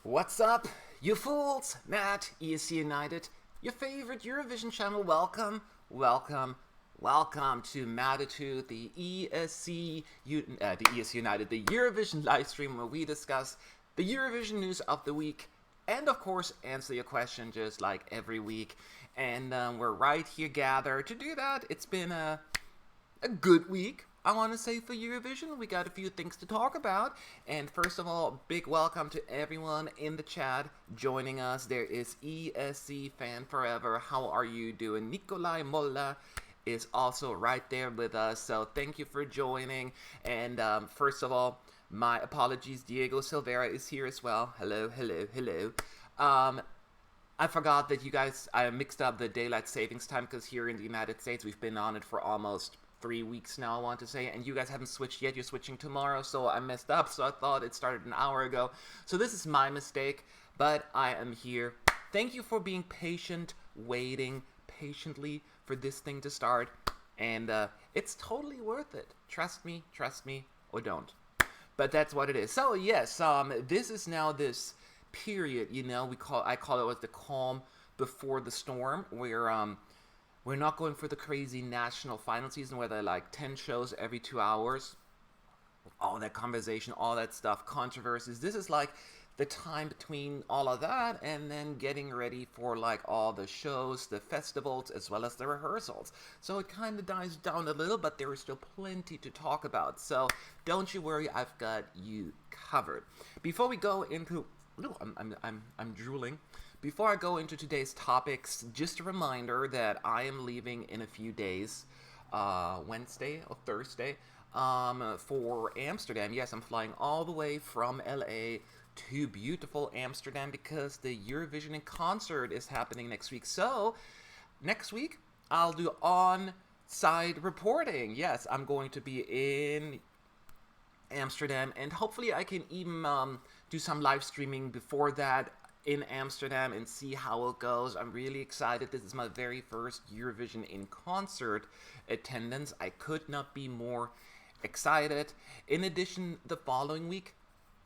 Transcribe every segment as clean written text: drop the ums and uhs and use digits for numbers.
What's up, you fools? Matt, ESCunited, your favorite Eurovision channel. Welcome to Mattitude, the ESCunited, the Eurovision live stream where we discuss the Eurovision news of the week and, of course, answer your question just like every week. And we're right here gathered to do that. It's been a good week, I want to say, for Eurovision. We got a few things to talk about. And first of all, big welcome to everyone in the chat joining us. There is ESC Fan Forever. How are you doing? Nikolai Molla is also right there with us. So thank you for joining. And first of all, my apologies. Diego Silvera is here as well. Hello. I forgot that I mixed up the daylight savings time because here in the United States, we've been on it for almost 3 weeks now, I want to say, and you guys haven't switched yet. You're switching tomorrow, so I messed up, so I thought it started an hour ago. So this is my mistake, but I am here. Thank you for being patient, waiting patiently for this thing to start, and it's totally worth it. Trust me, or don't. But that's what it is. So yes, this is now this period, I call it the calm before the storm, where we're not going for the crazy national final season where they're like 10 shows every 2 hours. All that conversation, all that stuff, controversies. This is like the time between all of that and then getting ready for like all the shows, the festivals, as well as the rehearsals. So it kind of dies down a little, but there is still plenty to talk about. So don't you worry, I've got you covered. Before we go into... Ooh, I'm drooling. Before I go into today's topics, just a reminder that I am leaving in a few days, Wednesday or Thursday, for Amsterdam. Yes, I'm flying all the way from LA to beautiful Amsterdam because the Eurovision in concert is happening next week. So, next week, I'll do on-site reporting. Yes, I'm going to be in Amsterdam, and hopefully I can even do some live streaming before that in Amsterdam and see how it goes. I'm really excited. This is my very first Eurovision in concert attendance. I could not be more excited. In addition, the following week,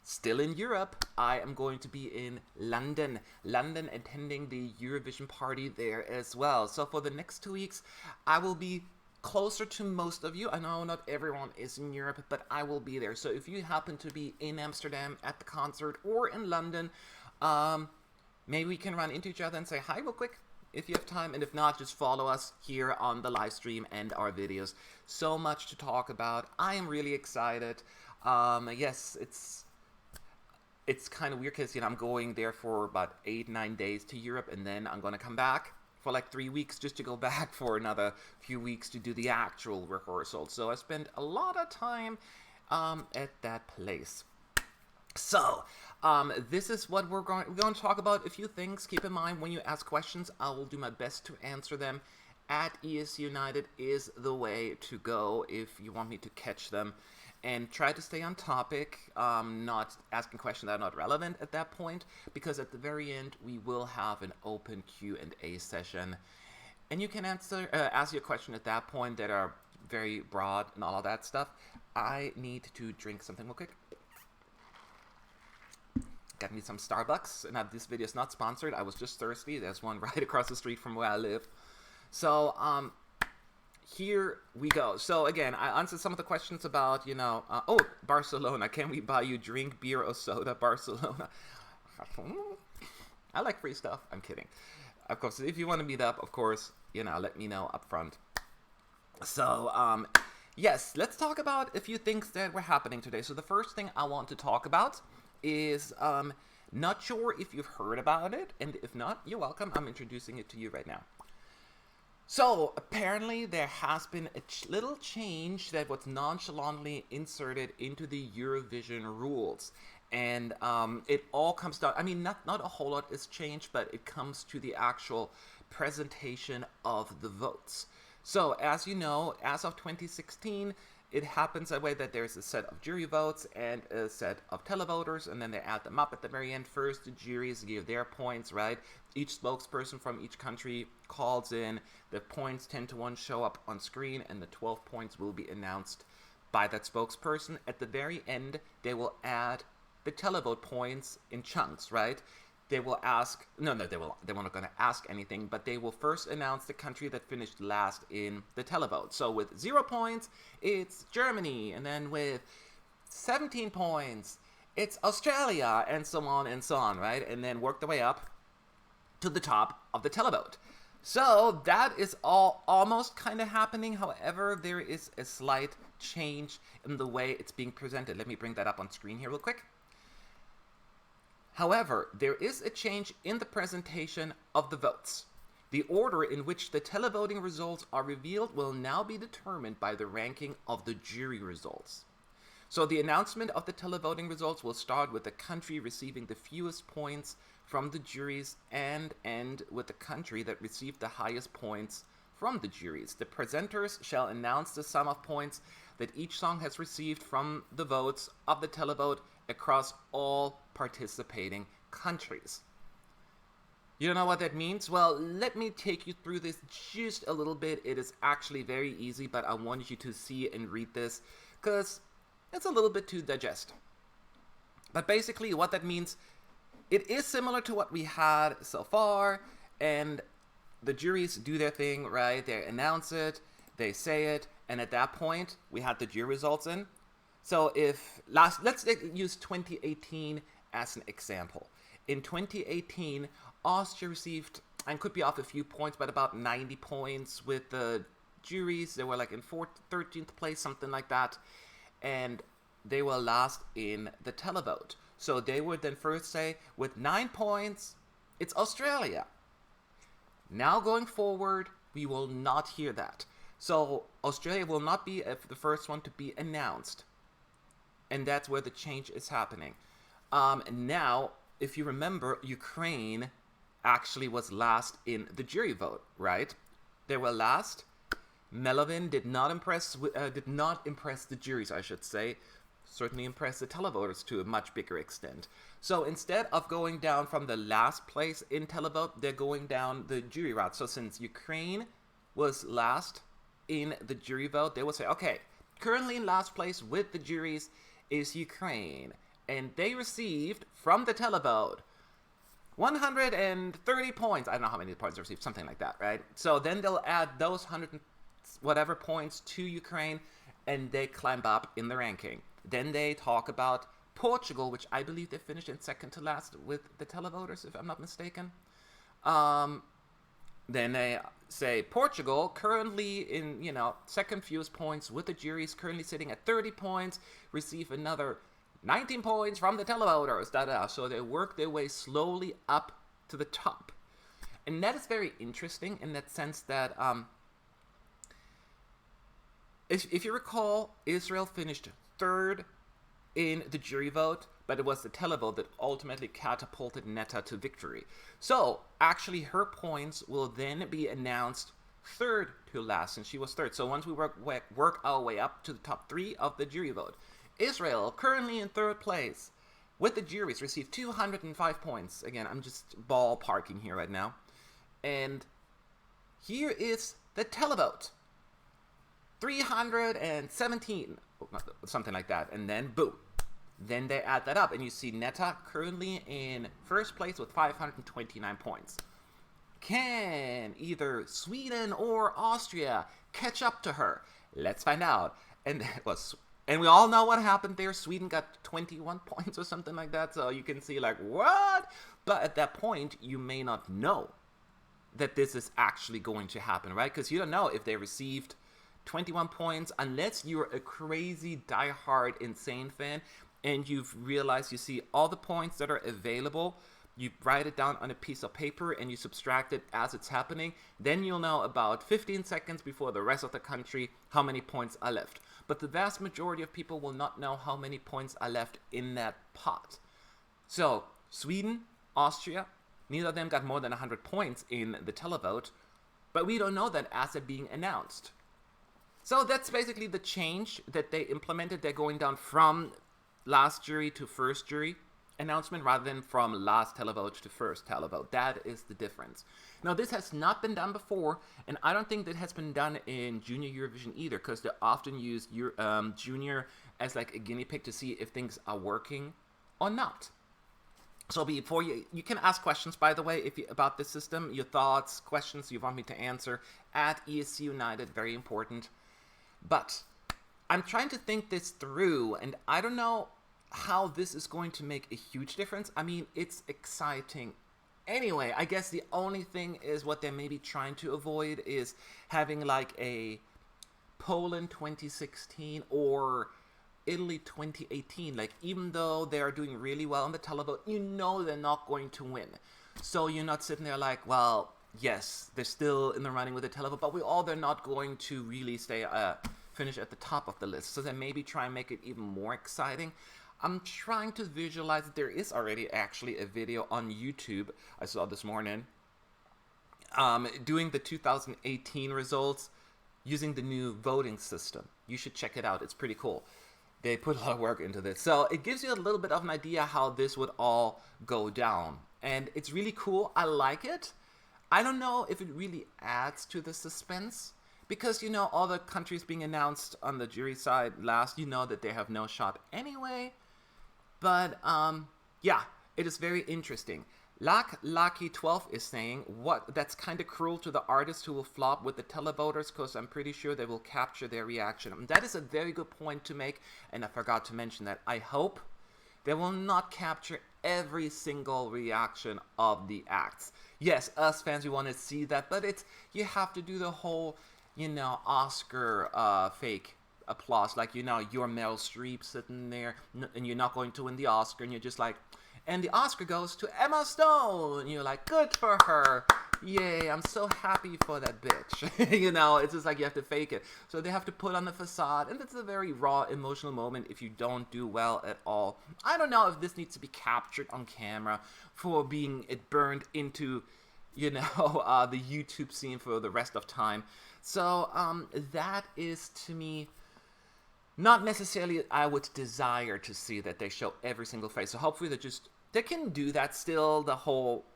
still in Europe, I am going to be in London attending the Eurovision party there as well. So for the next 2 weeks, I will be closer to most of you. I know not everyone is in Europe, but I will be there. So if you happen to be in Amsterdam at the concert or in London, maybe we can run into each other and say hi real quick if you have time, and if not, just follow us here on the live stream and our videos. So much to talk about. I am really excited. Yes, it's kind of weird because I'm going there for about 8-9 days to Europe, and then I'm gonna come back for like 3 weeks just to go back for another few weeks to do the actual rehearsal. So I spent a lot of time at that place. So, this is what we're going to talk about. A few things. Keep in mind, when you ask questions, I will do my best to answer them. At ESCunited is the way to go if you want me to catch them. And try to stay on topic, not asking questions that are not relevant at that point, because at the very end, we will have an open Q&A session. And you can ask your question at that point that are very broad and all of that stuff. I need to drink something real quick. Got me some Starbucks, and this video is not sponsored. I was just thirsty. There's one right across the street from where I live. So, here we go. So again, I answered some of the questions about, oh, Barcelona. Can we buy you drink, beer, or soda, Barcelona? I like free stuff. I'm kidding. Of course, if you want to meet up, of course, let me know up front. So, yes, let's talk about a few things that were happening today. So the first thing I want to talk about is, not sure if you've heard about it, and if not, you're welcome. I'm introducing it to you right now. So, apparently there has been a little change that was nonchalantly inserted into the Eurovision rules. And it all comes down, not a whole lot is changed, but it comes to the actual presentation of the votes. So, as you know, as of 2016, it happens that way that there's a set of jury votes and a set of televoters, and then they add them up at the very end. First, the juries give their points, right? Each spokesperson from each country calls in. The points 10 to 1 show up on screen, and the 12 points will be announced by that spokesperson. At the very end, they will add the televote points in chunks, right? They will ask, they were not going to ask anything, but they will first announce the country that finished last in the televote. So with 0 points, it's Germany, and then with 17 points, it's Australia, and so on, right? And then work the way up to the top of the televote. So that is all almost kind of happening. However, there is a slight change in the way it's being presented. Let me bring that up on screen here real quick. However, there is a change in the presentation of the votes. The order in which the televoting results are revealed will now be determined by the ranking of the jury results. So the announcement of the televoting results will start with the country receiving the fewest points from the juries and end with the country that received the highest points from the juries. The presenters shall announce the sum of points that each song has received from the votes of the televote across all participating countries. You don't know what that means? Well, let me take you through this just a little bit. It is actually very easy, but I wanted you to see and read this because it's a little bit to digest. But basically what that means, it is similar to what we had so far, and the juries do their thing, right? They announce it, they say it, and at that point, we had the jury results in. So let's use 2018 as an example. In 2018, Austria received, and could be off a few points, but about 90 points with the juries. They were like in 13th place, something like that. And they were last in the televote. So they would then first say, with 9 points, it's Australia. Now going forward, we will not hear that. So Australia will not be the first one to be announced. And that's where the change is happening. Now, if you remember, Ukraine actually was last in the jury vote, right? They were last. Melovin did not impress the juries, I should say. Certainly impressed the televoters to a much bigger extent. So instead of going down from the last place in televote, they're going down the jury route. So since Ukraine was last in the jury vote, they will say, okay, currently in last place with the juries is Ukraine. And they received, from the televote, 130 points. I don't know how many points they received, something like that, right? So then they'll add those 100 and whatever points to Ukraine, and they climb up in the ranking. Then they talk about Portugal, which I believe they finished in second to last with the televoters, if I'm not mistaken. Then they say Portugal, currently in, second fewest points with the juries, currently sitting at 30 points, receive another 19 points from the televoters, So they work their way slowly up to the top. And that is very interesting in that sense that, if you recall, Israel finished third in the jury vote, but it was the televote that ultimately catapulted Netta to victory. So, actually, her points will then be announced third to last, and she was third. So once we work our way up to the top 3 of the jury vote, Israel, currently in third place, with the juries, received 205 points. Again, I'm just ballparking here right now. And here is the televote. 317, something like that, and then boom. Then they add that up, and you see Netta currently in first place with 529 points. Can either Sweden or Austria catch up to her? Let's find out. And we all know what happened there. Sweden got 21 points or something like that, so you can see like, what? But at that point, you may not know that this is actually going to happen, right? Because you don't know if they received 21 points unless you're a crazy, diehard, insane fan and you've realized you see all the points that are available, you write it down on a piece of paper and you subtract it as it's happening. Then you'll know about 15 seconds before the rest of the country how many points are left. But the vast majority of people will not know how many points are left in that pot. So Sweden, Austria, neither of them got more than 100 points in the televote, but we don't know that as it being announced. So that's basically the change that they implemented. They're going down from last jury to first jury announcement rather than from last televote to first televote. That is the difference. Now, this has not been done before, and I don't think that has been done in Junior Eurovision either, because they often use Junior as like a guinea pig to see if things are working or not. So before you can ask questions, by the way, about this system, your thoughts, questions you want me to answer at ESCunited, very important. But I'm trying to think this through, and I don't know how this is going to make a huge difference. I mean, it's exciting. Anyway, I guess the only thing is what they're maybe trying to avoid is having like a Poland 2016 or Italy 2018. Like, even though they are doing really well on the televote, you know they're not going to win. So you're not sitting there like, well, yes, they're still in the running with the televote, but they're not going to really finish at the top of the list. So then maybe try and make it even more exciting. I'm trying to visualize that there is already actually a video on YouTube I saw this morning doing the 2018 results using the new voting system. You should check it out. It's pretty cool. They put a lot of work into this. So it gives you a little bit of an idea how this would all go down. And it's really cool. I like it. I don't know if it really adds to the suspense. Because, all the countries being announced on the jury side last, that they have no shot anyway. But, yeah, it is very interesting. Lucky12 is saying, that's kind of cruel to the artists who will flop with the televoters, because I'm pretty sure they will capture their reaction. And that is a very good point to make, and I forgot to mention that. I hope they will not capture every single reaction of the acts. Yes, us fans, we want to see that, but you have to do the whole, Oscar fake applause. Like, you're Meryl Streep sitting there, and you're not going to win the Oscar, and you're just like, and the Oscar goes to Emma Stone. And you're like, good for her. Yay, I'm so happy for that bitch. It's just like you have to fake it. So they have to put on the facade, and it's a very raw, emotional moment if you don't do well at all. I don't know if this needs to be captured on camera for being it burned into, the YouTube scene for the rest of time. So that is, to me, not necessarily I would desire to see that they show every single face. So hopefully they can do that still, the whole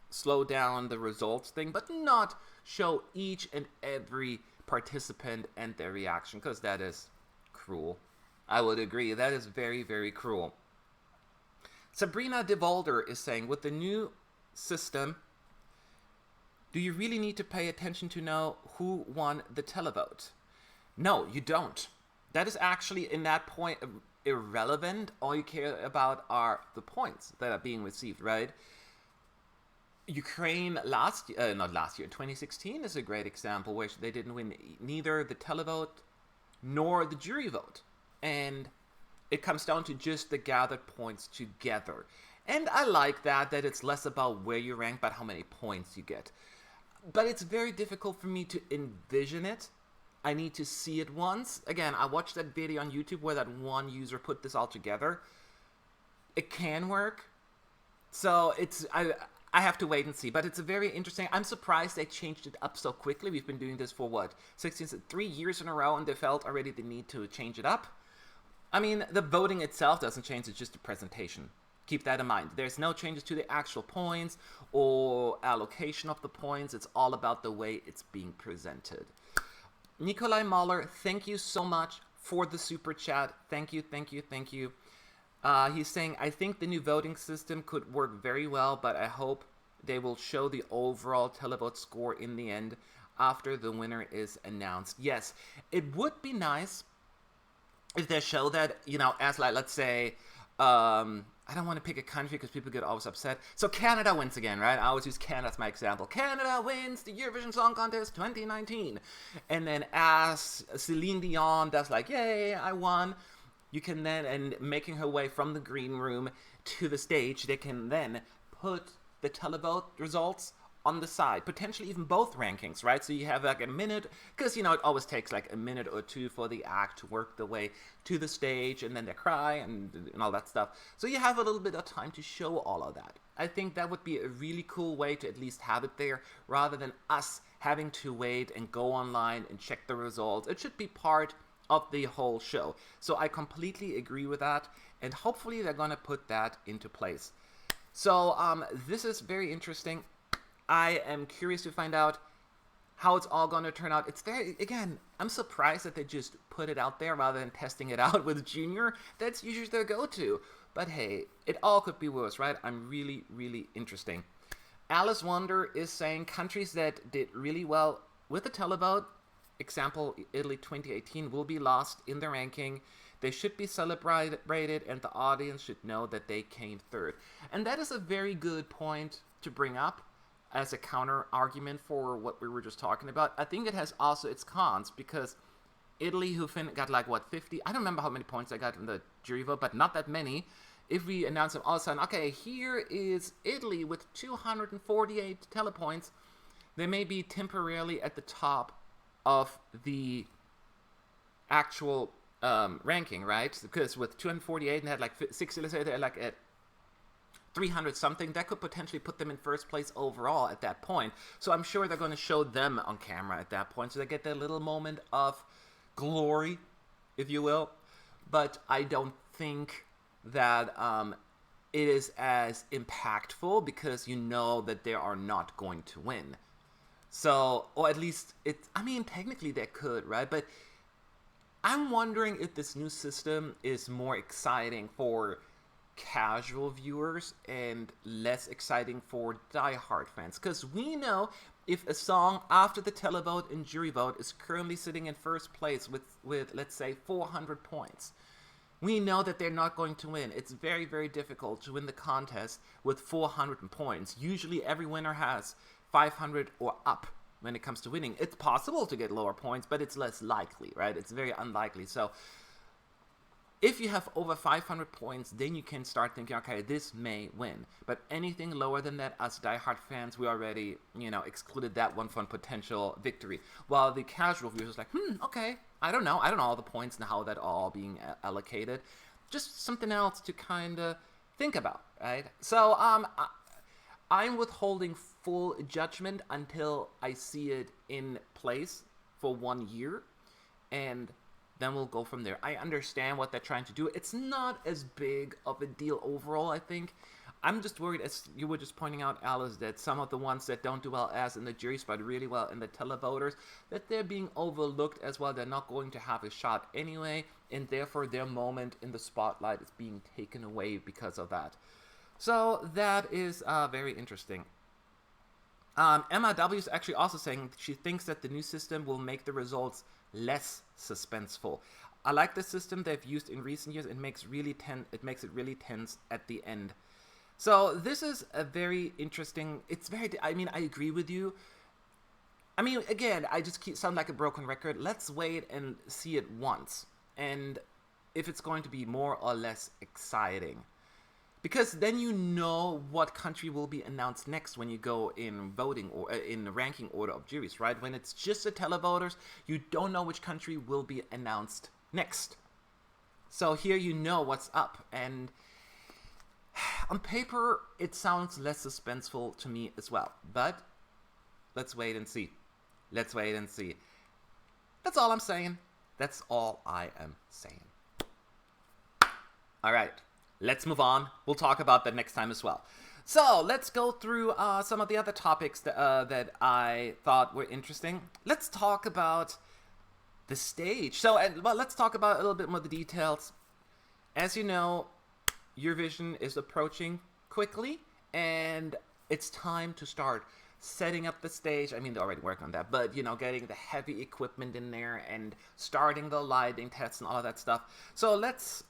slow down the results thing, but not show each and every participant and their reaction, because that is cruel. I would agree. That is very, very cruel. Sabrina DeVolder is saying, with the new system, do you really need to pay attention to know who won the televote? No, you don't. That is actually, in that point, irrelevant. All you care about are the points that are being received, right? Ukraine 2016 is a great example where they didn't win neither the televote nor the jury vote. And it comes down to just the gathered points together. And I like that it's less about where you rank, but how many points you get. But it's very difficult for me to envision it. I need to see it once. Again, I watched that video on YouTube where that one user put this all together. It can work. So I have to wait and see. But it's a very interesting. I'm surprised they changed it up so quickly. We've been doing this for 3 years in a row, and they felt already the need to change it up. I mean, the voting itself doesn't change. It's just a presentation. Keep that in mind. There's no changes to the actual points or allocation of the points. It's all about the way it's being presented. Nikolai Mahler, thank you so much for the super chat. Thank you, thank you, thank you. He's saying, I think the new voting system could work very well, but I hope they will show the overall televote score in the end after the winner is announced. Yes, it would be nice if they show that, as like, let's say, I don't want to pick a country because people get always upset. So Canada wins again, right? I always use Canada as my example. Canada wins the Eurovision Song Contest 2019. And then as Celine Dion does like, yay, I won. You can then, and making her way from the green room to the stage, they can then put the televote results on the side, potentially even both rankings, right? So you have like a minute, because it always takes like a minute or two for the act to work the way to the stage, and then they cry and all that stuff. So you have a little bit of time to show all of that. I think that would be a really cool way to at least have it there, rather than us having to wait and go online and check the results. It should be part of the whole show. So I completely agree with that, and hopefully they're going to put that into place. So this is very interesting. I am curious to find out how it's all going to turn out. It's very, again, I'm surprised that they just put it out there rather than testing it out with Junior. That's usually their go-to. But hey, it all could be worse, right? I'm really, really interesting. Alice Wonder is saying countries that did really well with the televote, example Italy 2018, will be lost in the ranking. They should be celebrated, and the audience should know that they came third. And that is a very good point to bring up as a counter argument for what we were just talking about. I think it has also its cons, because Italy, who got like, what, 50? I don't remember how many points I got in the jury vote, but not that many. If we announce them all of a sudden, okay, here is Italy with 248 telepoints, they may be temporarily at the top of the actual ranking, right? Because with 248 and they had like 60, let's say they're like at 300 something, that could potentially put them in first place overall at that point. So I'm sure they're going to show them on camera at that point, so they get their little moment of glory, if you will. But I don't think that it is as impactful, because you know that they are not going to win. So, or at least technically they could, right? But I'm wondering if this new system is more exciting for casual viewers and less exciting for diehard fans. Because we know if a song after the televote and jury vote is currently sitting in first place with let's say 400 points, we know that they're not going to win. It's very, very difficult to win the contest with 400 points. Usually every winner has 500 or up when it comes to winning. It's possible to get lower points, but it's less likely, right? It's very unlikely. So if you have over 500 points, then you can start thinking, okay, this may win. But anything lower than that, as diehard fans, we already, excluded that one from potential victory. While the casual viewers like, okay, I don't know all the points and how that all being allocated. Just something else to kind of think about, right? So I'm withholding full judgment until I see it in place for 1 year, and then we'll go from there. I understand what they're trying to do. It's not as big of a deal overall, I think. I'm just worried, as you were just pointing out, Alice, that some of the ones that don't do well as in the juries, but really well in the televoters, that they're being overlooked as well. They're not going to have a shot anyway, and therefore their moment in the spotlight is being taken away because of that. So that is very interesting. Emma W. is actually also saying she thinks that the new system will make the results less suspenseful. I like the system they've used in recent years. It makes it really tense at the end. So this is a very interesting. I agree with you. Again, I just sound like a broken record. Let's wait and see it once, and if it's going to be more or less exciting. Because then you know what country will be announced next when you go in voting or in the ranking order of juries, right? When it's just the televoters, you don't know which country will be announced next. So here you know what's up. And on paper, it sounds less suspenseful to me as well. But let's wait and see. Let's wait and see. That's all I'm saying. That's all I am saying. All right. Let's move on. We'll talk about that next time as well. So let's go through some of the other topics that I thought were interesting. Let's talk about the stage. Let's talk about a little bit more of the details. As you know, Eurovision is approaching quickly, and it's time to start setting up the stage. They're already working on that, but, getting the heavy equipment in there and starting the lighting tests and all of that stuff. So let's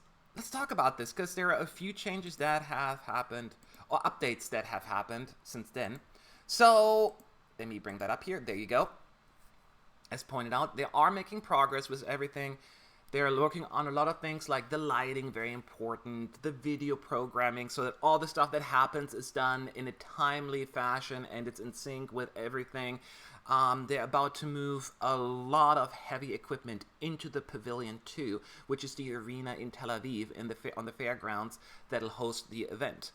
talk about this, because there are a few changes that have happened, or updates that have happened since then. So let me bring that up here. There you go. As pointed out, they are making progress with everything. They're working on a lot of things like the lighting, very important, the video programming, so that all the stuff that happens is done in a timely fashion and it's in sync with everything. They're about to move a lot of heavy equipment into the Pavilion 2, which is the arena in Tel Aviv on the fairgrounds that'll host the event.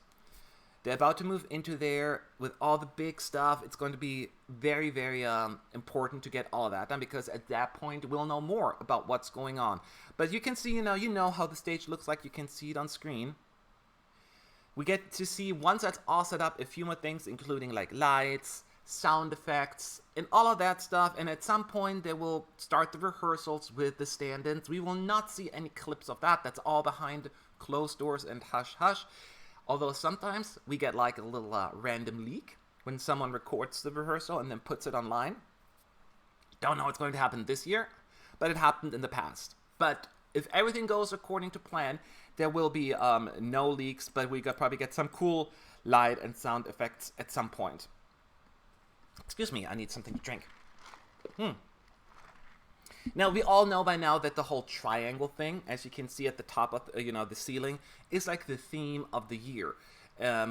They're about to move into there with all the big stuff. It's going to be very, very important to get all that done, because at that point we'll know more about what's going on. But you can see, you know how the stage looks like. You can see it on screen. We get to see, once that's all set up, a few more things, including like lights, sound effects, and all of that stuff. And at some point they will start the rehearsals with the stand-ins. We will not see any clips of that. That's all behind closed doors and hush hush. Although sometimes we get like a little random leak when someone records the rehearsal and then puts it online. Don't know what's going to happen this year, but it happened in the past. But if everything goes according to plan, there will be no leaks, but we probably get some cool light and sound effects at some point. Excuse me, I need something to drink. Now, we all know by now that the whole triangle thing, as you can see at the top of the ceiling, is like the theme of the year,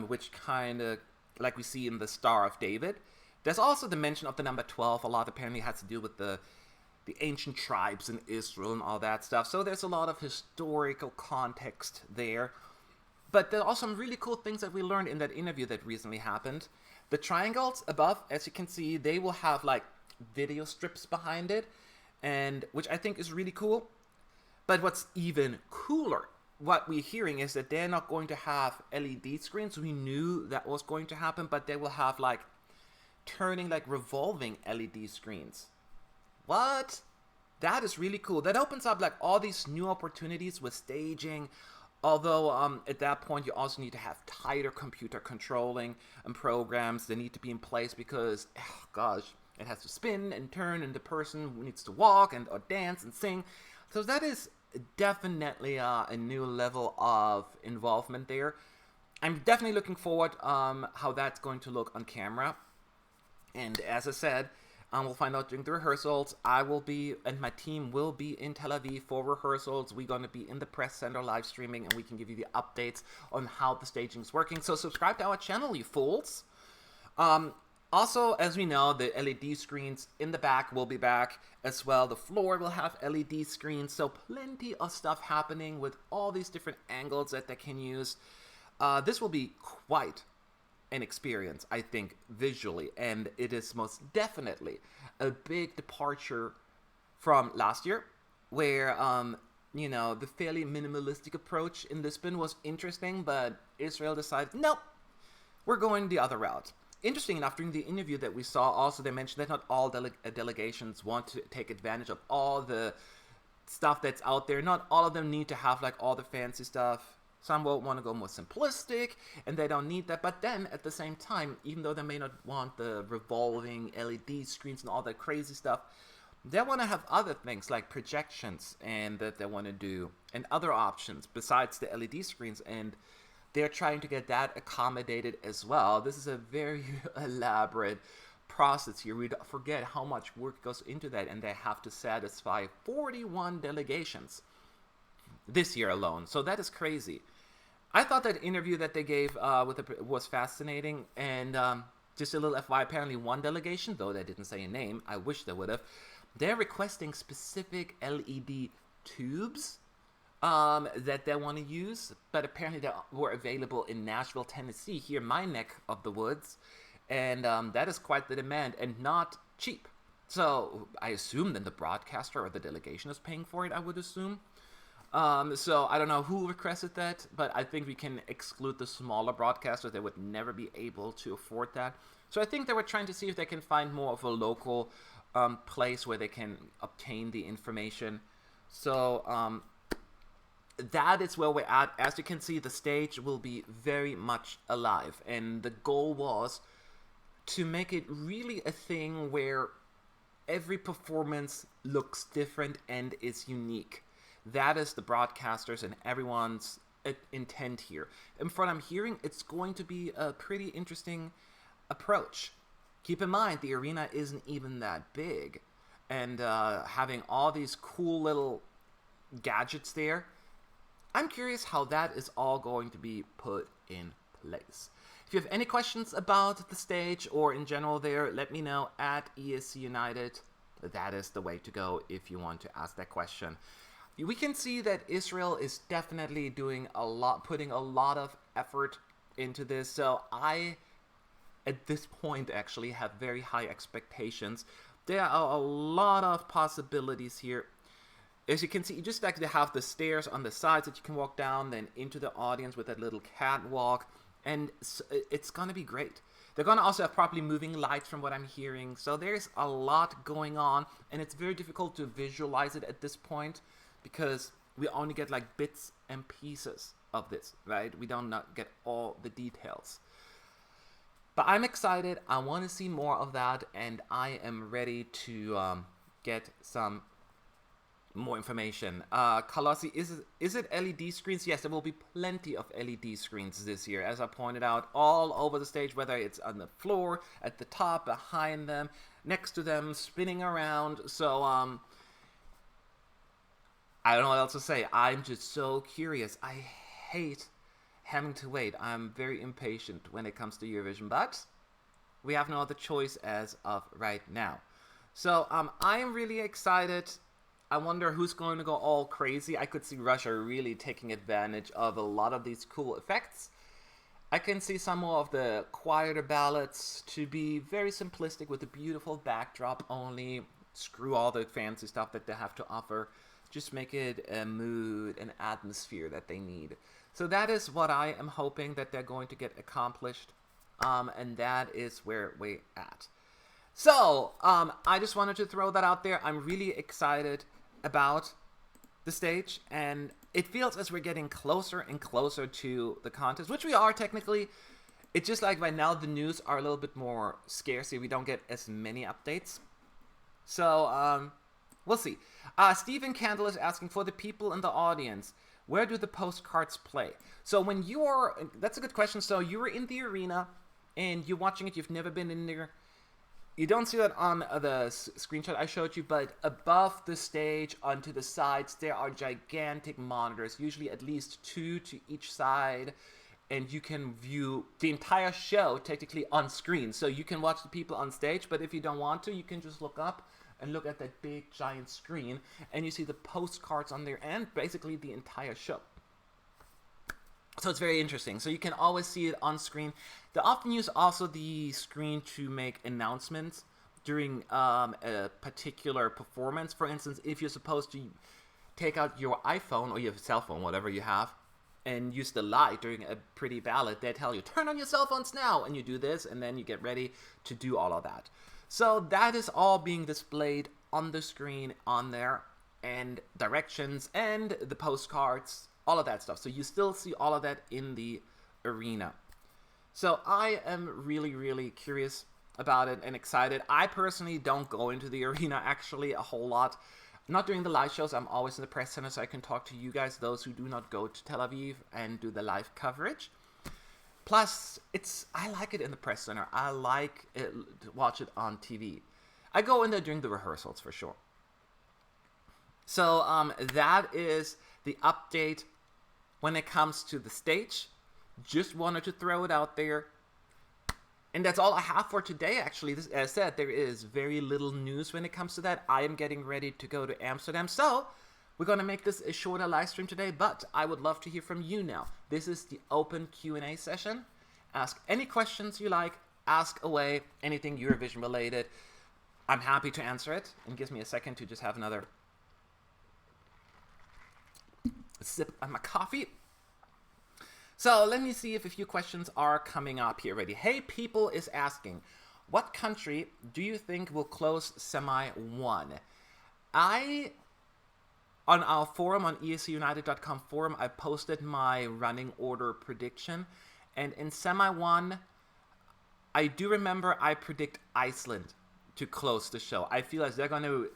which kind of, like we see in the Star of David. There's also the mention of the number 12. A lot apparently has to do with the ancient tribes in Israel and all that stuff. So there's a lot of historical context there. But there are also some really cool things that we learned in that interview that recently happened. The triangles above, as you can see, they will have like video strips behind it, and which I think is really cool. But what's even cooler, what we're hearing is that they're not going to have LED screens. We knew that was going to happen, but they will have like turning, like revolving LED screens. What? That is really cool. That opens up like all these new opportunities with staging. Although at that point you also need to have tighter computer controlling and programs that need to be in place because, oh gosh, it has to spin and turn and the person needs to walk and or dance and sing. So that is definitely a new level of involvement there. I'm definitely looking forward how that's going to look on camera. And as I said, we'll find out during the rehearsals. I will be, and my team will be in Tel Aviv for rehearsals. We're going to be in the press center live streaming, and we can give you the updates on how the staging is working. So subscribe to our channel, you fools. Also, as we know, the LED screens in the back will be back as well. The floor will have LED screens, so plenty of stuff happening with all these different angles that they can use. This will be quite an experience, I think, visually, and it is most definitely a big departure from last year, where the fairly minimalistic approach in Lisbon was interesting, but Israel decided, nope, we're going the other route. Interesting enough, during the interview that we saw, also they mentioned that not all delegations want to take advantage of all the stuff that's out there. Not all of them need to have like all the fancy stuff. Some will want to go more simplistic, and they don't need that. But then, at the same time, even though they may not want the revolving LED screens and all that crazy stuff, they want to have other things like projections and that they want to do, and other options besides the LED screens, and they're trying to get that accommodated as well. This is a very elaborate process here. We forget how much work goes into that, and they have to satisfy 41 delegations this year alone. So that is crazy. I thought that interview that they gave was fascinating, and just a little FYI, apparently one delegation, though they didn't say a name, I wish they would have, they're requesting specific LED tubes that they want to use, but apparently they were available in Nashville, Tennessee, here my neck of the woods, and that is quite the demand, and not cheap. So I assume then the broadcaster or the delegation is paying for it, I would assume. So I don't know who requested that, but I think we can exclude the smaller broadcasters. They would never be able to afford that. So I think they were trying to see if they can find more of a local place where they can obtain the information. So that is where we're at. As you can see, the stage will be very much alive, and the goal was to make it really a thing where every performance looks different and is unique. That is the broadcasters and everyone's intent here. And from what I'm hearing, it's going to be a pretty interesting approach. Keep in mind, the arena isn't even that big. And having all these cool little gadgets there, I'm curious how that is all going to be put in place. If you have any questions about the stage or in general there, let me know at ESCunited. That is the way to go if you want to ask that question. We can see that Israel is definitely doing a lot, putting a lot of effort into this. So I, at this point, actually have very high expectations. There are a lot of possibilities here. As you can see, just like they have the stairs on the sides that you can walk down, then into the audience with that little catwalk, and it's going to be great. They're going to also have properly moving lights from what I'm hearing. So there's a lot going on, and it's very difficult to visualize it at this point, because we only get like bits and pieces of this, right? We don't not get all the details. But I'm excited. I want to see more of that, and I am ready to get some more information. Colossi, is it LED screens? Yes, there will be plenty of LED screens this year, as I pointed out, all over the stage, whether it's on the floor, at the top, behind them, next to them, spinning around. So, I don't know what else to say. I'm just so curious. I hate having to wait. I'm very impatient when it comes to Eurovision, but we have no other choice as of right now. So, I am really excited. I wonder who's going to go all crazy. I could see Russia really taking advantage of a lot of these cool effects. I can see some more of the quieter ballads to be very simplistic with a beautiful backdrop only. Screw all the fancy stuff that they have to offer. Just make it a mood, an atmosphere that they need. So that is what I am hoping that they're going to get accomplished. And that is where we're at. So, I just wanted to throw that out there. I'm really excited about the stage, and it feels as we're getting closer and closer to the contest, which we are technically. It's just like right now the news are a little bit more scarce. We don't get as many updates. So, we'll see. Stephen Candle is asking, for the people in the audience, where do the postcards play? So when you are, that's a good question. So you were in the arena and you're watching it, you've never been in there. You don't see that on the screenshot I showed you, but above the stage, onto the sides, there are gigantic monitors, usually at least 2 to each side, and you can view the entire show technically on screen. So you can watch the people on stage, but if you don't want to, you can just look up and look at that big giant screen, and you see the postcards on there and basically the entire show. So it's very interesting. So you can always see it on screen. They often use also the screen to make announcements during a particular performance. For instance, if you're supposed to take out your iPhone or your cell phone, whatever you have, and use the light during a pretty ballad, they tell you, turn on your cell phones now, and you do this, and then you get ready to do all of that. So that is all being displayed on the screen on there, and directions and the postcards, all of that stuff. So you still see all of that in the arena. So I am really, really curious about it and excited. I personally don't go into the arena actually a whole lot. Not during the live shows. I'm always in the press center, so I can talk to you guys, those who do not go to Tel Aviv and do the live coverage. Plus, I like it in the press center. I like it, to watch it on TV. I go in there during the rehearsals for sure. So that is the update when it comes to the stage. Just wanted to throw it out there. And that's all I have for today, actually. As I said, there is very little news when it comes to that. I am getting ready to go to Amsterdam. So we're going to make this a shorter live stream today, but I would love to hear from you now. This is the open Q&A session. Ask any questions you like. Ask away. Anything Eurovision related. I'm happy to answer it. And it gives me a second to just have another sip of my coffee. So let me see if a few questions are coming up here already. Hey People is asking, what country do you think will close Semi 1? On our forum, on ESCunited.com forum, I posted my running order prediction. And in Semi 1, I do remember I predict Iceland to close the show. I feel as they're going to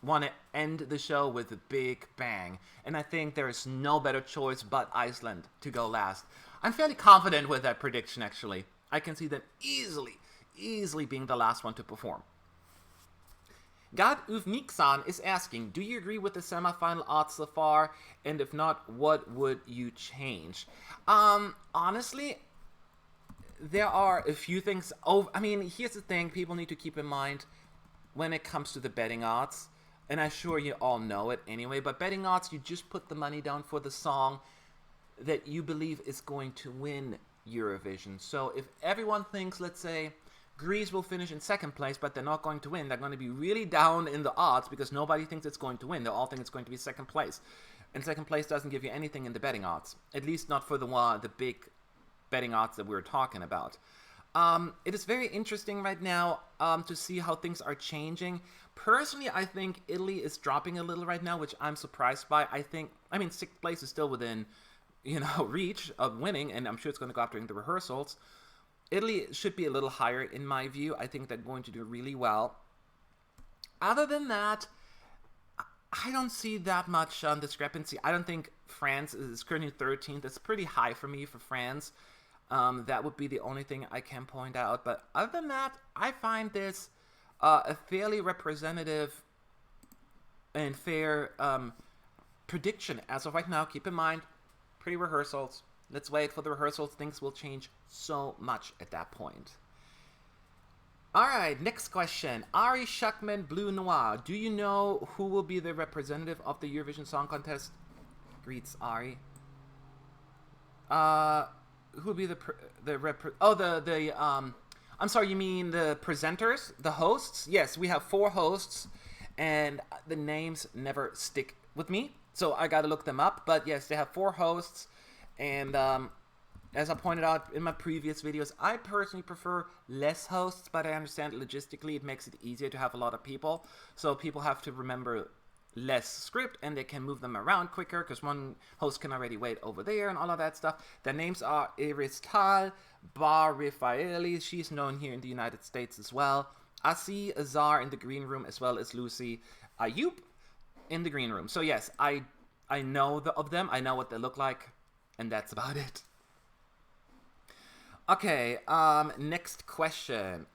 want to end the show with a big bang. And I think there is no better choice but Iceland to go last. I'm fairly confident with that prediction, actually. I can see them easily being the last one to perform. God Uvniksan is asking, do you agree with the semifinal odds so far? And if not, what would you change? Honestly, there are a few things. Here's the thing people need to keep in mind when it comes to the betting odds. And I'm sure you all know it anyway, but betting odds, you just put the money down for the song that you believe is going to win Eurovision. So if everyone thinks, let's say, Greece will finish in second place, but they're not going to win, they're going to be really down in the odds because nobody thinks it's going to win. They all think it's going to be second place. And second place doesn't give you anything in the betting odds, at least not for the big betting odds that we were talking about. It is very interesting right now to see how things are changing. Personally, I think Italy is dropping a little right now, which I'm surprised by. I mean, sixth place is still within, reach of winning, and I'm sure it's going to go up during the rehearsals. Italy should be a little higher in my view. I think they're going to do really well. Other than that, I don't see that much discrepancy. I don't think France is currently 13th. It's pretty high for me for France. That would be the only thing I can point out. But other than that, I find this a fairly representative and fair prediction as of right now. Keep in mind, pre-rehearsals. Let's wait for the rehearsals. Things will change so much at that point. Alright, next question. Ari Shuckman, Blue Noir. Do you know who will be the representative of the Eurovision Song Contest? Greets, Ari. Who will be I'm sorry, you mean the presenters? The hosts? Yes, we have 4 hosts, and the names never stick with me, so I gotta look them up. But yes, they have 4 hosts, and as I pointed out in my previous videos, I personally prefer less hosts, but I understand logistically it makes it easier to have a lot of people. So people have to remember less script and they can move them around quicker because one host can already wait over there and all of that stuff. Their names are Iris Tal, Bar Raffaeli, she's known here in the United States as well, Asi Azar in the green room, as well as Lucy Ayub in the green room. So yes, I know of them, I know what they look like, and that's about it. Okay, next question.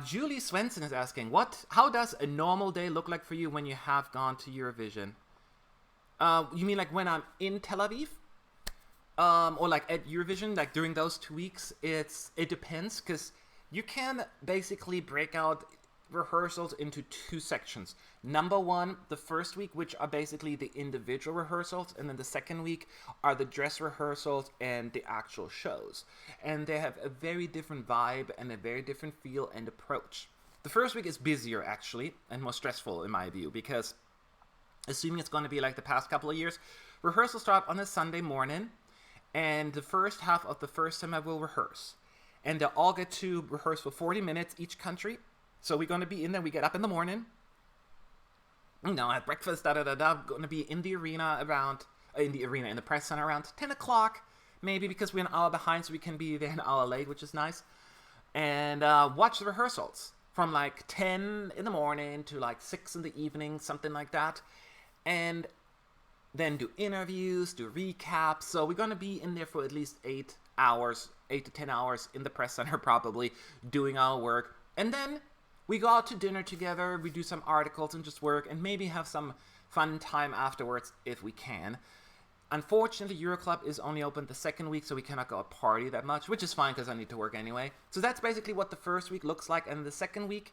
Julie Swenson is asking, how does a normal day look like for you when you have gone to Eurovision? You mean like when I'm in Tel Aviv? Or like at Eurovision, like during those 2 weeks? It depends, because you can basically break out rehearsals into 2 sections. Number 1, the first week, which are basically the individual rehearsals, and then the second week are the dress rehearsals and the actual shows. And they have a very different vibe and a very different feel and approach. The first week is busier, actually, and more stressful in my view, because assuming it's going to be like the past couple of years, rehearsals start on a Sunday morning, and the first half of the first summer will rehearse. And they'll all get to rehearse for 40 minutes each country. So we're going to be in there, we get up in the morning, at breakfast, going to be in the arena in the press center around 10 o'clock, maybe, because we're an hour behind, so we can be there an hour late, which is nice, and watch the rehearsals from like 10 in the morning to like 6 in the evening, something like that, and then do interviews, do recaps. So we're going to be in there for at least 8 to 10 hours in the press center, probably, doing our work, and then we go out to dinner together, we do some articles and just work, and maybe have some fun time afterwards if we can. Unfortunately, Euroclub is only open the second week, so we cannot go party that much, which is fine because I need to work anyway. So that's basically what the first week looks like, and the second week,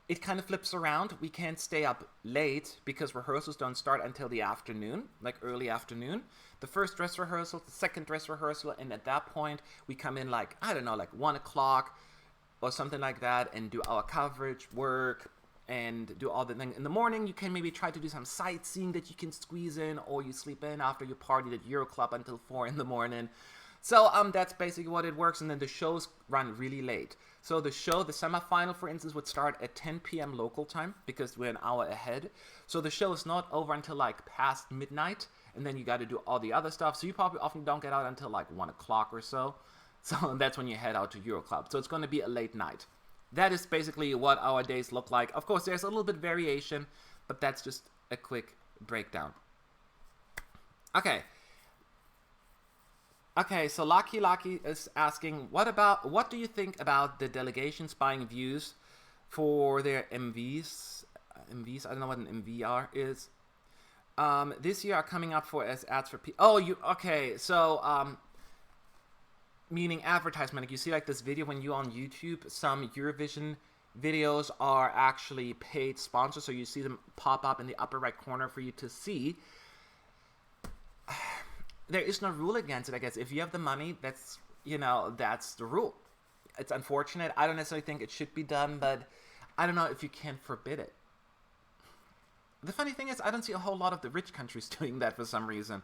it kind of flips around. We can't stay up late because rehearsals don't start until the afternoon, like early afternoon. The first dress rehearsal, the second dress rehearsal, and at that point, we come in like 1 o'clock, or something like that, and do our coverage, work, and do all the things. In the morning, you can maybe try to do some sightseeing that you can squeeze in, or you sleep in after you partied at Euroclub until 4 in the morning. So that's basically what it works, and then the shows run really late. So the semifinal, for instance, would start at 10 p.m. local time, because we're an hour ahead. So the show is not over until like past midnight, and then you got to do all the other stuff. So you probably often don't get out until like 1 o'clock or so. So that's when you head out to Euroclub. So it's going to be a late night. That is basically what our days look like. Of course, there's a little bit of variation, but that's just a quick breakdown. Okay, so Lucky is asking, what do you think about the delegations buying views for their MVs? MVs, I don't know what an MVR is. This year are coming up as ads for meaning advertisement. Like you see like this video when you on YouTube, some Eurovision videos are actually paid sponsors, so you see them pop up in the upper right corner for you to see. There is no rule against it, I guess. If you have the money, that's the rule. It's unfortunate. I don't necessarily think it should be done, but I don't know if you can forbid it. The funny thing is, I don't see a whole lot of the rich countries doing that for some reason.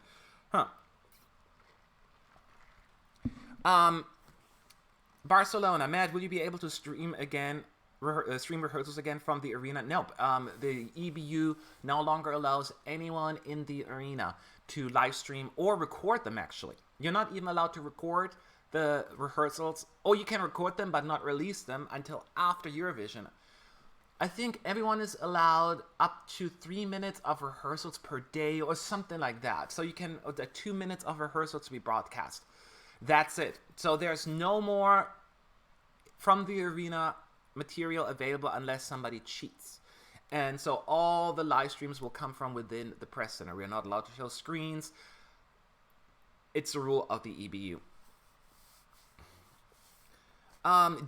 Barcelona, Matt, will you be able to stream again? Stream rehearsals again from the arena? Nope. The EBU no longer allows anyone in the arena to live stream or record them, actually. You're not even allowed to record the rehearsals, or you can record them but not release them until after Eurovision. I think everyone is allowed up to 3 minutes of rehearsals per day or something like that. So you can, 2 minutes of rehearsals to be broadcast. That's it. So there's no more from the arena material available unless somebody cheats. And so all the live streams will come from within the press center. We're not allowed to show screens. It's the rule of the EBU.